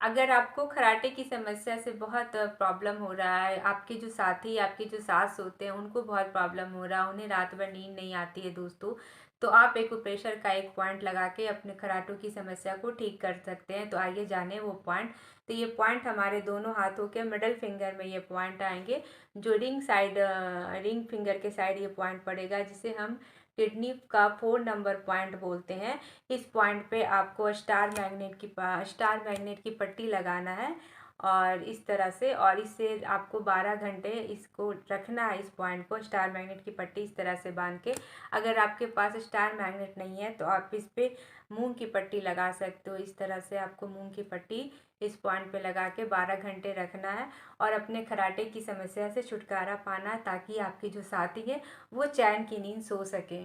अगर आपको खर्राटे की समस्या से बहुत प्रॉब्लम हो रहा है, आपके जो साथी, आपके जो सास होते हैं, उनको बहुत प्रॉब्लम हो रहा है, उन्हें रात भर नींद नहीं आती है दोस्तों, तो आप एक्यूप्रेशर का एक पॉइंट लगा के अपने खर्राटों की समस्या को ठीक कर सकते हैं। तो आइए जाने वो पॉइंट। तो ये पॉइंट हमारे दोनों हाथों के मिडल फिंगर में ये पॉइंट आएंगे, जो रिंग फिंगर के साइड ये पॉइंट पड़ेगा, जिसे हम किडनी का 4 नंबर पॉइंट बोलते हैं। इस पॉइंट पे आपको स्टार मैग्नेट की पट्टी लगाना है, और इस तरह से, और इससे आपको 12 घंटे इसको रखना है, इस पॉइंट को स्टार मैग्नेट की पट्टी इस तरह से बांध के। अगर आपके पास स्टार मैग्नेट नहीं है तो आप इस पे मूंग की पट्टी लगा सकते हो। इस तरह से आपको मूंग की पट्टी इस पॉइंट पे लगा के 12 घंटे रखना है, और अपने खर्राटे की समस्या से छुटकारा पाना, ताकि आपकी जो साथी है वो चैन की नींद सो सके।